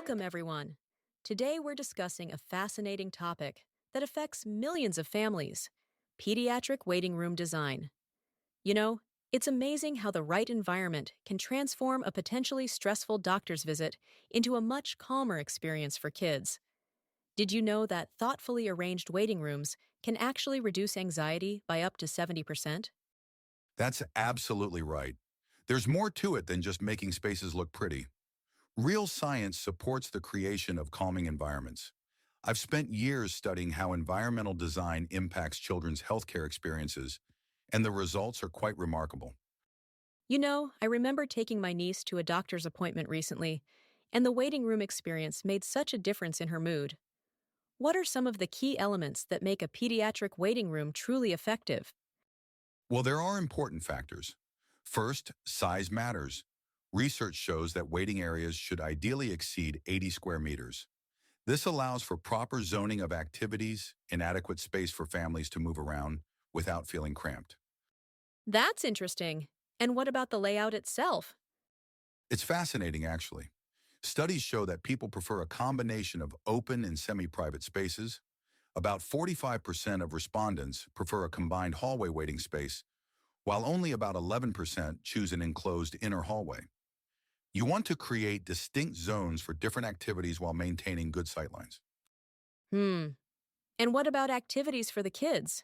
Welcome, everyone. Today we're discussing a fascinating topic that affects millions of families: pediatric waiting room design. You know, it's amazing how the right environment can transform a potentially stressful doctor's visit into a much calmer experience for kids. Did you know that thoughtfully arranged waiting rooms can actually reduce anxiety by up to 70%? That's absolutely right. There's more to it than just making spaces look pretty. Real science supports the creation of calming environments. I've spent years studying how environmental design impacts children's healthcare experiences, and the results are quite remarkable. I remember taking my niece to a doctor's appointment recently, and the waiting room experience made such a difference in her mood. What are some of the key elements that make a pediatric waiting room truly effective? Well, there are important factors. First, size matters. Research shows that waiting areas should ideally exceed 80 square meters. This allows for proper zoning of activities and adequate space for families to move around without feeling cramped. That's interesting. And what about the layout itself? It's fascinating, actually. Studies show that people prefer a combination of open and semi-private spaces. About 45% of respondents prefer a combined hallway waiting space, while only about 11% choose an enclosed inner hallway. You want to create distinct zones for different activities while maintaining good sightlines. Hmm. And what about activities for the kids?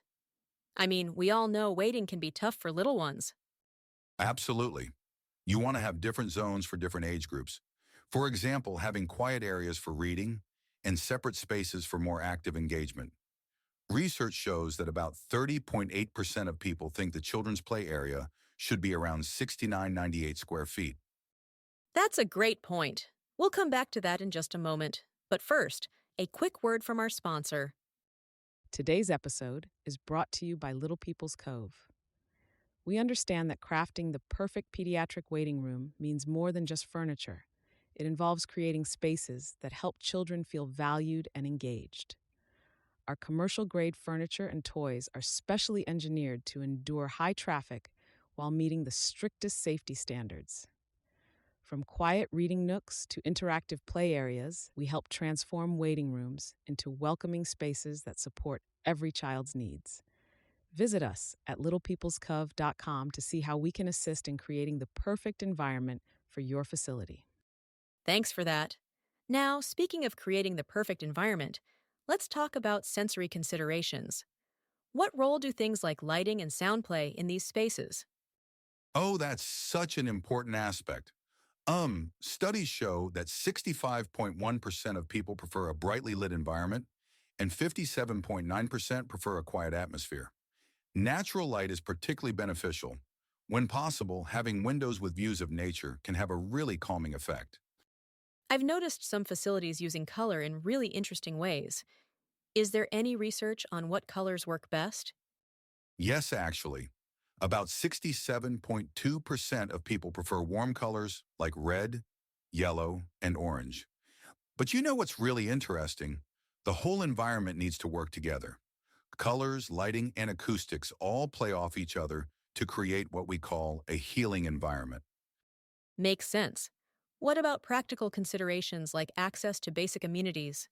I mean, we all know waiting can be tough for little ones. Absolutely. You want to have different zones for different age groups. For example, having quiet areas for reading and separate spaces for more active engagement. Research shows that about 30.8% of people think the children's play area should be around 6998 square feet. That's a great point. We'll come back to that in just a moment. But first, a quick word from our sponsor. Today's episode is brought to you by Little People's Cove. We understand that crafting the perfect pediatric waiting room means more than just furniture. It involves creating spaces that help children feel valued and engaged. Our commercial-grade furniture and toys are specially engineered to endure high traffic while meeting the strictest safety standards. From quiet reading nooks to interactive play areas, we help transform waiting rooms into welcoming spaces that support every child's needs. Visit us at littlepeoplescove.com to see how we can assist in creating the perfect environment for your facility. Thanks for that. Now, speaking of creating the perfect environment, let's talk about sensory considerations. What role do things like lighting and sound play in these spaces? Oh, that's such an important aspect. Studies show that 65.1% of people prefer a brightly lit environment and 57.9% prefer a quiet atmosphere. Natural light is particularly beneficial. When possible, having windows with views of nature can have a really calming effect. I've noticed some facilities using color in really interesting ways. Is there any research on what colors work best? Yes, actually. About 67.2% of people prefer warm colors like red, yellow, and orange. But you know what's really interesting? The whole environment needs to work together. Colors, lighting, and acoustics all play off each other to create what we call a healing environment. Makes sense. What about practical considerations like access to basic amenities?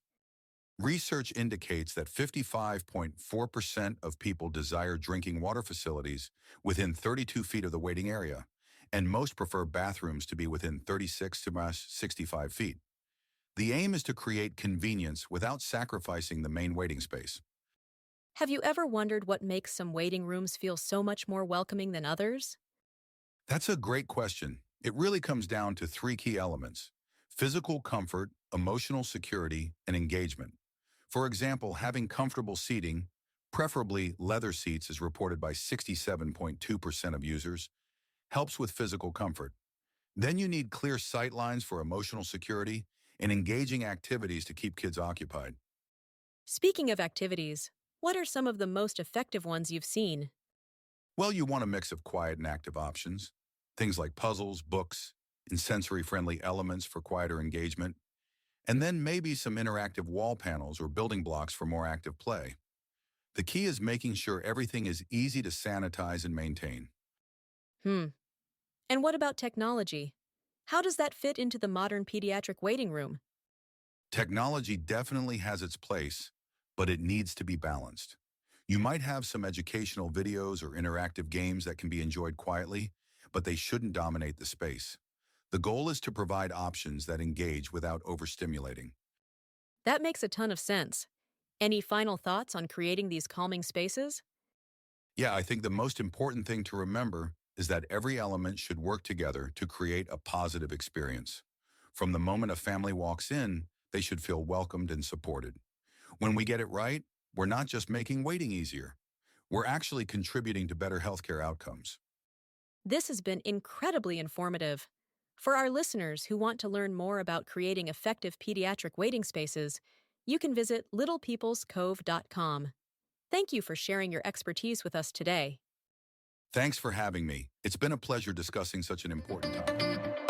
Research indicates that 55.4% of people desire drinking water facilities within 32 feet of the waiting area, and most prefer bathrooms to be within 36 to 65 feet. The aim is to create convenience without sacrificing the main waiting space. Have you ever wondered what makes some waiting rooms feel so much more welcoming than others? That's a great question. It really comes down to three key elements: physical comfort, emotional security, and engagement. For example, having comfortable seating, preferably leather seats as reported by 67.2% of users, helps with physical comfort. Then you need clear sight lines for emotional security and engaging activities to keep kids occupied. Speaking of activities, what are some of the most effective ones you've seen? Well, you want a mix of quiet and active options, things like puzzles, books, and sensory-friendly elements for quieter engagement, and then maybe some interactive wall panels or building blocks for more active play. The key is making sure everything is easy to sanitize and maintain. Hmm. And what about technology? How does that fit into the modern pediatric waiting room? Technology definitely has its place, but it needs to be balanced. You might have some educational videos or interactive games that can be enjoyed quietly, but they shouldn't dominate the space. The goal is to provide options that engage without overstimulating. That makes a ton of sense. Any final thoughts on creating these calming spaces? Yeah, I think the most important thing to remember is that every element should work together to create a positive experience. From the moment a family walks in, they should feel welcomed and supported. When we get it right, we're not just making waiting easier. We're actually contributing to better healthcare outcomes. This has been incredibly informative. For our listeners who want to learn more about creating effective pediatric waiting spaces, you can visit littlepeoplescove.com. Thank you for sharing your expertise with us today. Thanks for having me. It's been a pleasure discussing such an important topic.